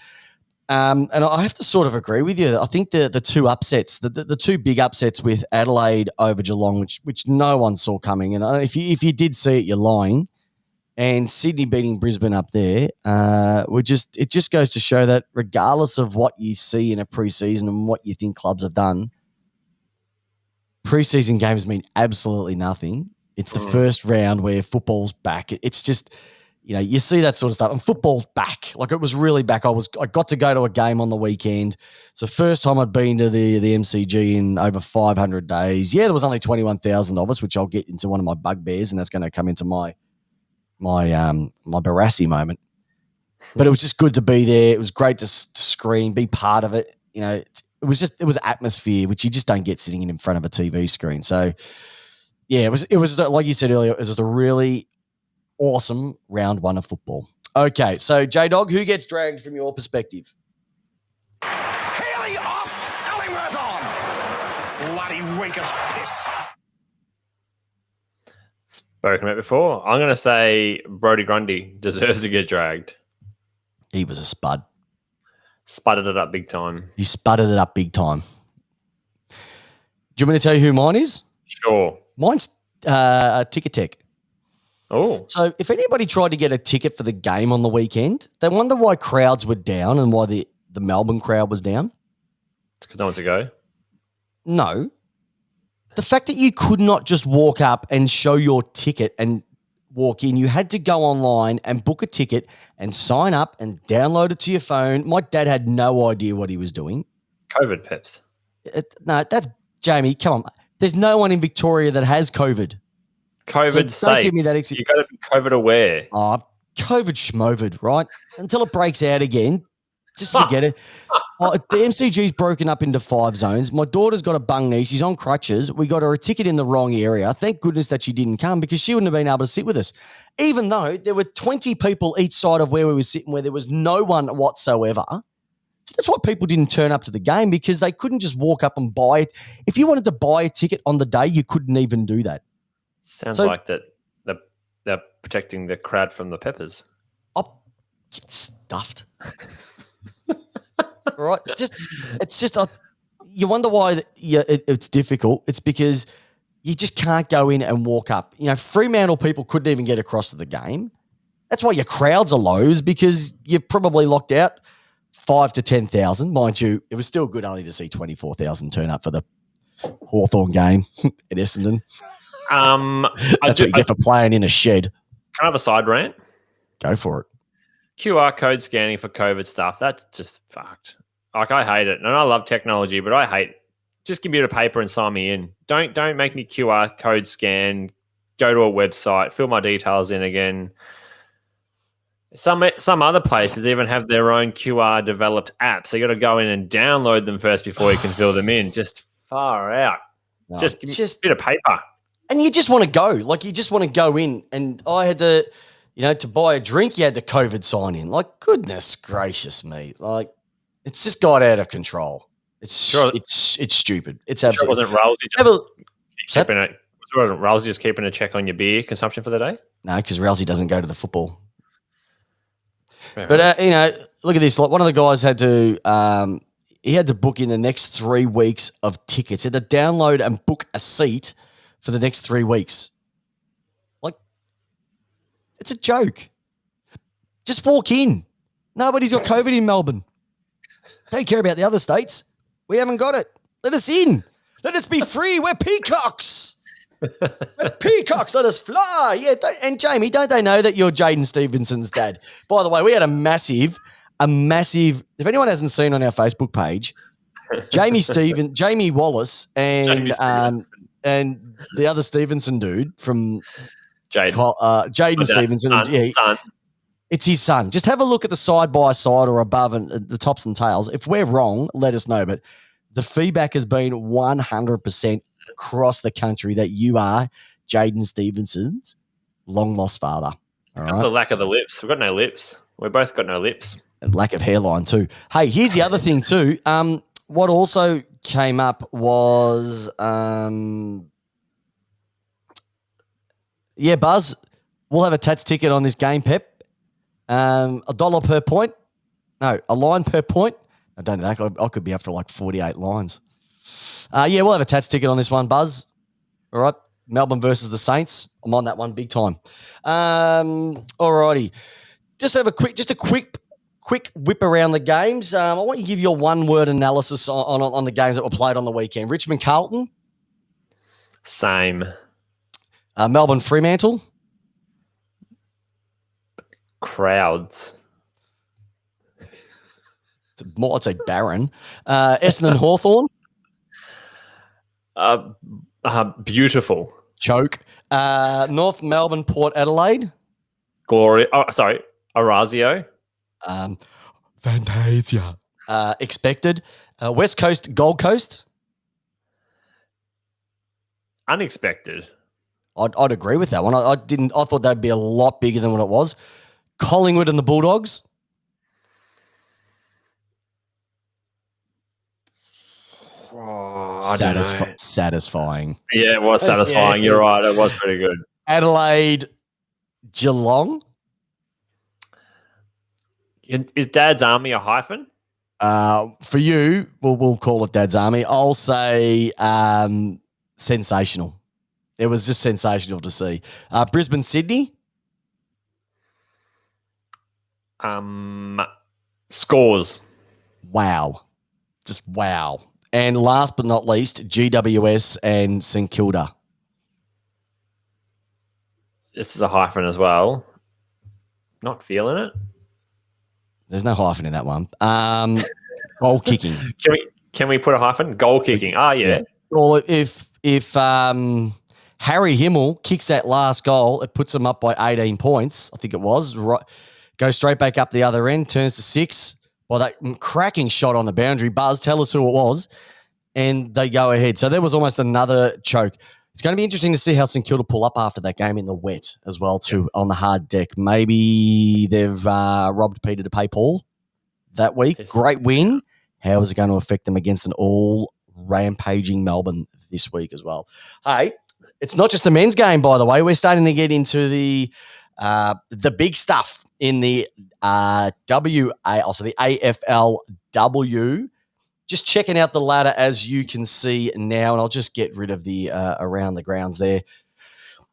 And I have to sort of agree with you. I think the two upsets, the two big upsets with Adelaide over Geelong, which no one saw coming, and if you did see it, you're lying, and Sydney beating Brisbane up there, it just goes to show that regardless of what you see in a preseason and what you think clubs have done, preseason games mean absolutely nothing. It's the first round where football's back. It's just, you see that sort of stuff, and football's back. It was really back. I got to go to a game on the weekend. It's the first time I'd been to the MCG in over 500 days. Yeah, there was only 21,000 of us, which I'll get into one of my bugbears, and that's going to come into my Barassi moment. But it was just good to be there. It was great to scream, be part of it. It was atmosphere, which you just don't get sitting in front of a TV screen. So yeah, it was like you said earlier, it was just a really awesome round 1 of football. Okay, so J-Dog, who gets dragged from your perspective? Haley off, Ellingworth on. Bloody weak as piss. Spoken about before. I'm going to say Brodie Grundy deserves to get dragged. He was a spud. Spudded it up big time. He spudded it up big time. Do you want me to tell you who mine is? Sure. Mine's Ticket Tech. Oh. So if anybody tried to get a ticket for the game on the weekend, they wonder why crowds were down and why the Melbourne crowd was down. It's because no one's to go. No. The fact that you could not just walk up and show your ticket and walk in, you had to go online and book a ticket and sign up and download it to your phone. My dad had no idea what he was doing. COVID, Peps. No, that's Jamie. Come on. There's no one in Victoria that has COVID. COVID so don't safe. Give me that You got to be COVID aware. Oh, COVID schmovid, right? Until it breaks out again, just forget it. The MCG's broken up into 5 zones. My daughter's got a bung knee. She's on crutches. We got her a ticket in the wrong area. Thank goodness that she didn't come, because she wouldn't have been able to sit with us. Even though there were 20 people each side of where we were sitting, where there was no one whatsoever. That's why people didn't turn up to the game, because they couldn't just walk up and buy it. If you wanted to buy a ticket on the day, you couldn't even do that. Sounds like that they're protecting the crowd from the Peppers. Oh, get stuffed. Right? It's just you wonder why it's difficult. It's because you just can't go in and walk up. Fremantle people couldn't even get across to the game. That's why your crowds are low, because you're probably locked out 5 to 10,000. Mind you, it was still good only to see 24,000 turn up for the Hawthorn game at Essendon. That's what you get for playing in a shed. I have a side rant? Go for it. QR code scanning for COVID stuff, that's just fucked. Like, I hate it. And I love technology, but I hate it. Just give me a paper and sign me in. Don't make me QR code scan, go to a website, fill my details in again. Some other places even have their own QR developed apps. So you got to go in and download them first before you can fill them in. Just far out. No, just give me a bit of paper. And you just want to go. Like, you just want to go in. And I had to, to buy a drink, you had to COVID sign in. Like, goodness gracious me. Like, it's just got out of control. It's stupid. It's absolutely. Sure wasn't Rousey just keeping a check on your beer consumption for the day? No, because Rousey doesn't go to the football. Fair But look at this. Like, one of the guys had to, he had to book in the next 3 weeks of tickets. He had to download and book a seat for the next 3 weeks. Like, it's a joke. Just walk in. Nobody's got COVID in Melbourne. Don't care about the other states. We haven't got it. Let us in. Let us be free. We're peacocks. We're peacocks. Let us fly. Yeah. And Jamie, don't they know that you're Jaden Stevenson's dad? By the way, we had a massive. If anyone hasn't seen on our Facebook page, Jamie Wallace and the other Stevenson dude from Jaden Stevenson. Son. It's his son. Just have a look at the side by side or above and the tops and tails. If we're wrong, let us know. But the feedback has been 100% across the country that you are Jaden Stevenson's long lost father. All right? The lack of the lips. We've got no lips. We've both got no lips. And lack of hairline too. Hey, here's the other thing too. What also came up was, Buzz, we'll have a Tats ticket on this game, Pep. $1 per point. No, a line per point. I don't know. I could be up for like 48 lines. We'll have a Tats ticket on this one, Buzz. All right. Melbourne versus the Saints. I'm on that one big time. All righty. Just a quick whip around the games. I want you to give your one-word analysis on the games that were played on the weekend. Richmond Carlton. Same. Melbourne Fremantle. Crowds. More, I'd say barren. Essendon Hawthorn. Beautiful. Choke. North Melbourne Port Adelaide. Glory. Oh, sorry. Orazio. Fantasia. Expected. West Coast Gold Coast. Unexpected. I'd agree with that one. I thought that'd be a lot bigger than what it was. Collingwood and the Bulldogs. Satisfying. Yeah, it was satisfying. You're right. It was pretty good. Adelaide, Geelong. Is Dad's Army a hyphen? For you, we'll call it Dad's Army. I'll say sensational. It was just sensational to see. Brisbane, Sydney. Scores. Wow. Just wow. And last but not least, GWS and St Kilda. This is a hyphen as well. Not feeling it. There's no hyphen in that one. Goal kicking. Can we put a hyphen? Goal kicking. Yeah. Well, if Harry Himmel kicks that last goal, it puts them up by 18 points. I think it was. Right, goes straight back up the other end, turns to 6. Well, that cracking shot on the boundary. Buzz, tell us who it was. And they go ahead. So there was almost another choke. It's going to be interesting to see how St Kilda pull up after that game in the wet as well, too, on the hard deck. Maybe they've robbed Peter to pay Paul that week. Yes. Great win. How is it going to affect them against an all-rampaging Melbourne this week as well? Hey, it's not just the men's game, by the way. We're starting to get into the big stuff in the the AFLW. Just checking out the ladder as you can see now, and I'll just get rid of the around the grounds there.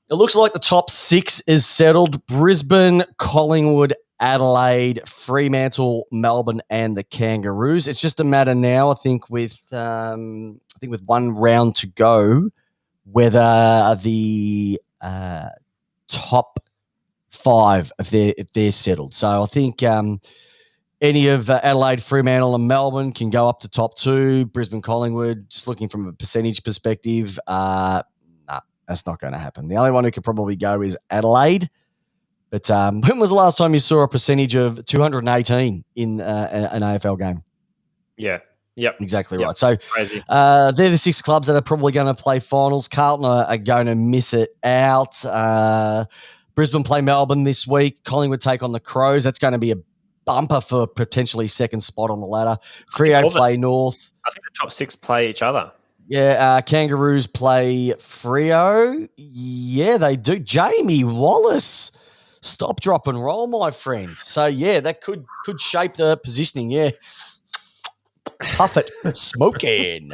It looks like the top 6 is settled. Brisbane, Collingwood, Adelaide, Fremantle, Melbourne, and the Kangaroos. It's just a matter now, I think, with one round to go, whether the top 5 if they're settled. So I think any of Adelaide, Fremantle, and Melbourne can go up to top 2. Brisbane, Collingwood, just looking from a percentage perspective, nah, that's not going to happen. The only one who could probably go is Adelaide. But when was the last time you saw a percentage of 218 in an AFL game? Yeah. Yep. Exactly Yep. right. So Crazy. they're the 6 clubs that are probably going to play finals. Carlton are going to miss it out. Brisbane play Melbourne this week. Collingwood take on the Crows. That's going to be a bumper for potentially second spot on the ladder. Freo play North. I think the top 6 play each other. Yeah, Kangaroos play Freo. Yeah, they do. Jamie Wallace, stop, drop, and roll, my friend. So, yeah, that could shape the positioning, yeah. Puff it. Smoking.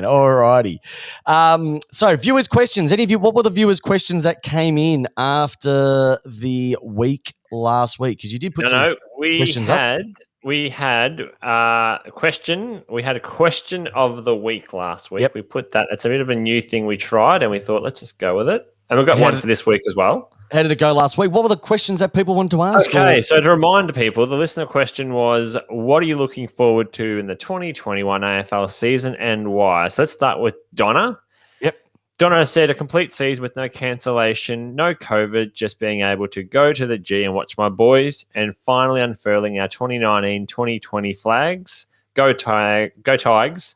All righty. So, viewers' questions. Any of you, what were the viewers' questions that came in after the week last week? Because you did put some questions up. We had a question. We had a question of the week last week. Yep. We put that. It's a bit of a new thing we tried, and we thought, let's just go with it. And we've got one for this week as well. How did it go last week? What were the questions that people wanted to ask? Okay, so to remind people, the listener question was, what are you looking forward to in the 2021 AFL season and why? So let's start with Donna. Yep. Donna said, a complete season with no cancellation, no COVID, just being able to go to the G and watch my boys, and finally unfurling our 2019-2020 flags. Go Tigers.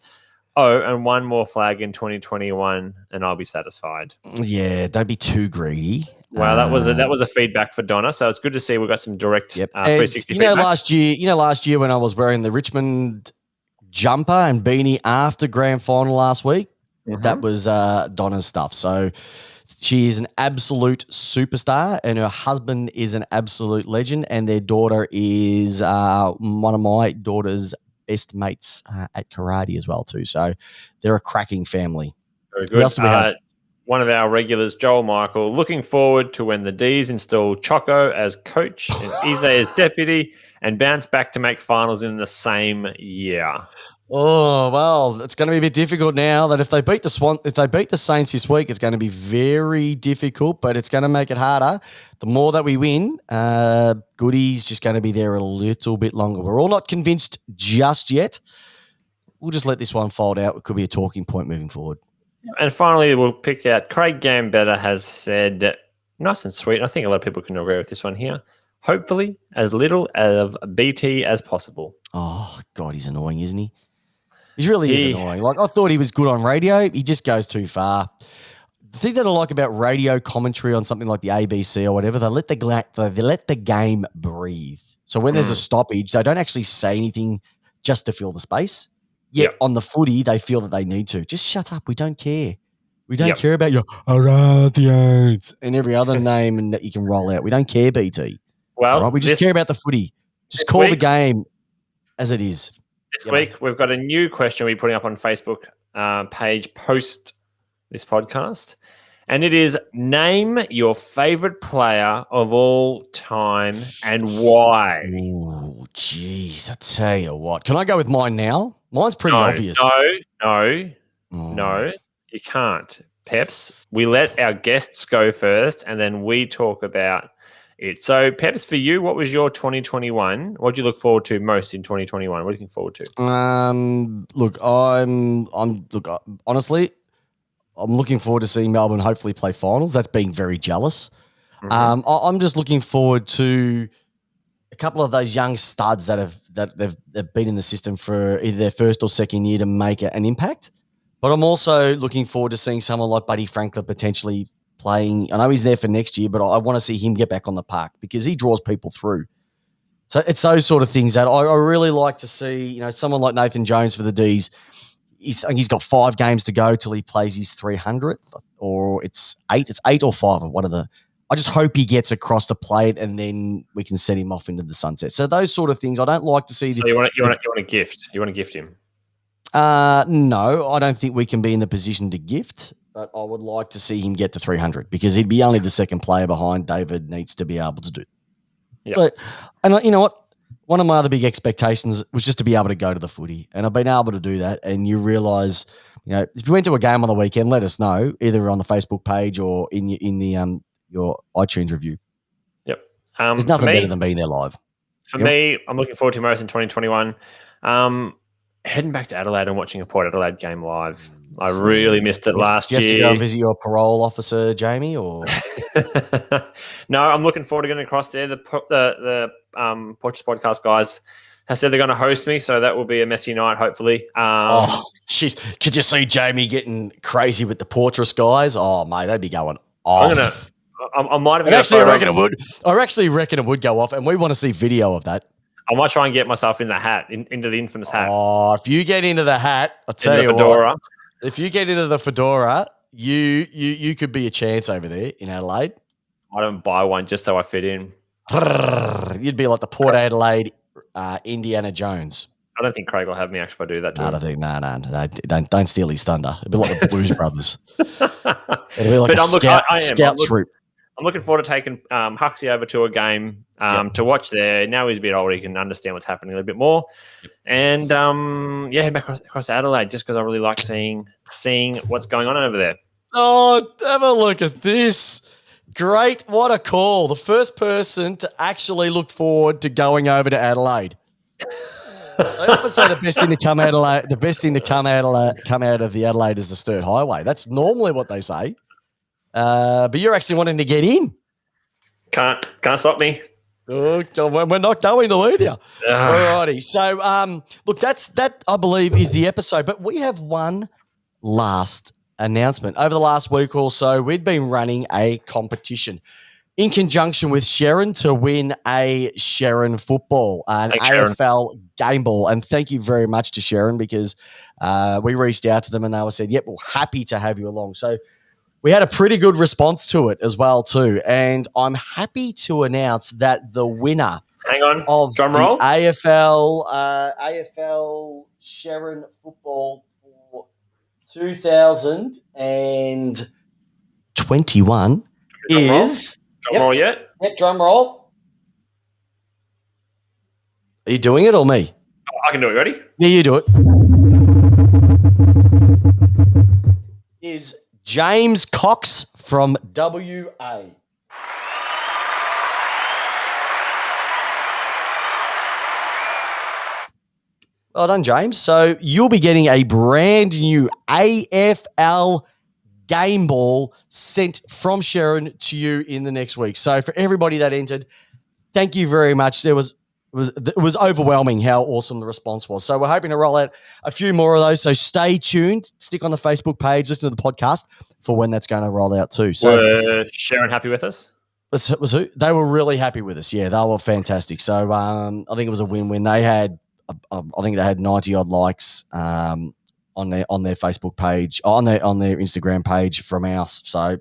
Oh, and one more flag in 2021, and I'll be satisfied. Yeah, don't be too greedy. Wow, that was a feedback for Donna. So it's good to see we've got some direct 360 feedback. Last year when I was wearing the Richmond jumper and beanie after grand final last week, that was Donna's stuff. So she is an absolute superstar, and her husband is an absolute legend, and their daughter is one of my daughter's best mates at karate as well too. So they're a cracking family. Very good. Who else do we have? One of our regulars, Joel Michael, looking forward to when the D's install Choco as coach and Ize as deputy and bounce back to make finals in the same year. Oh, well, it's going to be a bit difficult now that if they beat the Saints this week, it's going to be very difficult, but it's going to make it harder. The more that we win, Goody's just going to be there a little bit longer. We're all not convinced just yet. We'll just let this one fold out. It could be a talking point moving forward. And finally, we'll pick out Craig Gambetta has said, nice and sweet. I think a lot of people can agree with this one here. Hopefully, as little of BT as possible. Oh, God, he's annoying, isn't he? He really is annoying. Like, I thought he was good on radio. He just goes too far. The thing that I like about radio commentary on something like the ABC or whatever, they let the game breathe. So when there's a stoppage, they don't actually say anything just to fill the space. Yet on the footy, they feel that they need to. Just shut up. We don't care. We don't care about your Aradians and every other name and that you can roll out. We don't care, BT. Well, right? We just care about the footy. Just call the game as it is. This week, we've got a new question we're putting up on Facebook page post this podcast. And it is, name your favorite player of all time and why. Oh, jeez. I tell you what. Can I go with mine now? Mine's pretty obvious. No, you can't. Peps, we let our guests go first and then we talk about it. So, Peps, for you, what was your 2021? What do you look forward to most in 2021? What are you looking forward to? Honestly, I'm looking forward to seeing Melbourne hopefully play finals. That's being very jealous. Mm-hmm. I'm just looking forward to a couple of those young studs that they've been in the system for either their first or second year to make an impact. But I'm also looking forward to seeing someone like Buddy Franklin potentially playing. I know he's there for next year, but I want to see him get back on the park because he draws people through. So it's those sort of things that I really like to see. You know, someone like Nathan Jones for the D's. He's got 5 games to go till he plays his 300th, or it's 8. It's 8 or 5 of one of the. I just hope he gets across the plate, and then we can set him off into the sunset. So those sort of things, I don't like to see. So you want to gift? You want to gift him? No, I don't think we can be in the position to gift, but I would like to see him get to 300 because he'd be only the second player behind David needs to be able to do. Yep. So, and you know what? One of my other big expectations was just to be able to go to the footy, and I've been able to do that. And you realise, you know, if you went to a game on the weekend, let us know either on the Facebook page or in your iTunes review. There's nothing better than being there live. For me, I'm looking forward to most in 2021. Heading back to Adelaide and watching a Port Adelaide game live. I really missed it last year. Do you have to go and visit your parole officer, Jamie, or no? I'm looking forward to getting across there. The Porches Podcast guys have said they're going to host me, so that will be a messy night, hopefully. Oh, jeez, could you see Jamie getting crazy with the Portress guys? Oh, mate, they'd be going off. I might have. I actually reckon it would go off, and we want to see video of that. I might try and get myself in the hat, into the infamous hat. Oh, if you get into the hat, I'll tell you what. If you get into the fedora, you could be a chance over there in Adelaide. I don't buy one just so I fit in. You'd be like the Port Adelaide Indiana Jones. I don't think Craig will have me actually if I do that. I don't think. No. Don't steal his thunder. It'd be like the Blues Brothers. It'd be like a scout troop. I'm looking forward to taking Huxley over to a game to watch there. Now he's a bit older, he can understand what's happening a little bit more. And head back across Adelaide just because I really like seeing what's going on over there. Oh, have a look at this. Great. What a call. The first person to actually look forward to going over to Adelaide. They often say the best thing to come out of the Adelaide is the Sturt Highway. That's normally what they say. But you're actually wanting to get in. Can't stop me. Oh, we're not going to leave you. Alrighty. So, look, that I believe is the episode. But we have one last announcement. Over the last week or so, we'd been running a competition in conjunction with Sharon to win a Sharon football, an AFL game ball. And thank you very much to Sharon because we reached out to them and they were said, yep, we're happy to have you along. So we had a pretty good response to it as well too. And I'm happy to announce that the winner of drum roll. The AFL Sharon football for 2021 is... Drum roll yet? Yep, drum roll. Are you doing it or me? I can do it. Ready? Yeah, you do it. Is James Cox from WA. Well done, James. So you'll be getting a brand new AFL game ball sent from Sharon to you in the next week. So for everybody that entered, thank you very much. It was overwhelming how awesome the response was. So we're hoping to roll out a few more of those. So stay tuned. Stick on the Facebook page. Listen to the podcast for when that's going to roll out too. So were Sharon happy with us? Was who? They were really happy with us. Yeah, they were fantastic. So I think it was a win-win. They had, I think they had 90 odd likes on their Facebook page, on their Instagram page from ours. So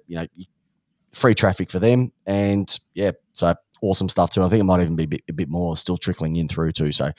free traffic for them, and yeah, so awesome stuff too. I think it might even be a bit more still trickling in through too. So,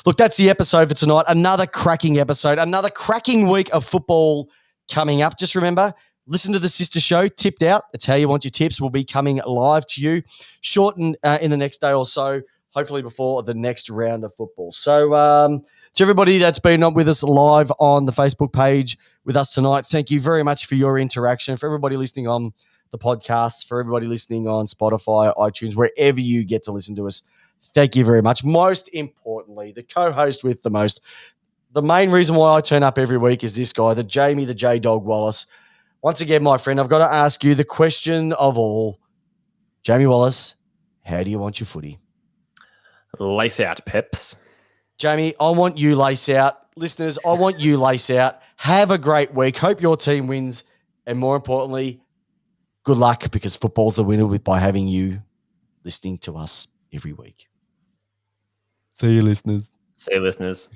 look, that's the episode for tonight. Another cracking episode, another cracking week of football coming up. Just remember, listen to the sister show, Tipped Out. It's how you want your tips. Will be coming live to you shortened in the next day or so, hopefully before the next round of football. So, to everybody that's been on with us live on the Facebook page with us tonight, thank you very much for your interaction. For everybody listening on the podcasts, for everybody listening on Spotify, iTunes, wherever you get to listen to us, thank you very much. Most importantly, the co-host with the most, the main reason why I turn up every week is this guy, the Jamie, the J-Dog Wallace. Once again, my friend, I've got to ask you the question of all. Jamie Wallace, how do you want your footy? Lace out, Peps. Jamie, I want you lace out. Listeners, I want you lace out. Have a great week. Hope your team wins. And more importantly, good luck, because football's the winner by having you listening to us every week. See you, listeners. See you, listeners.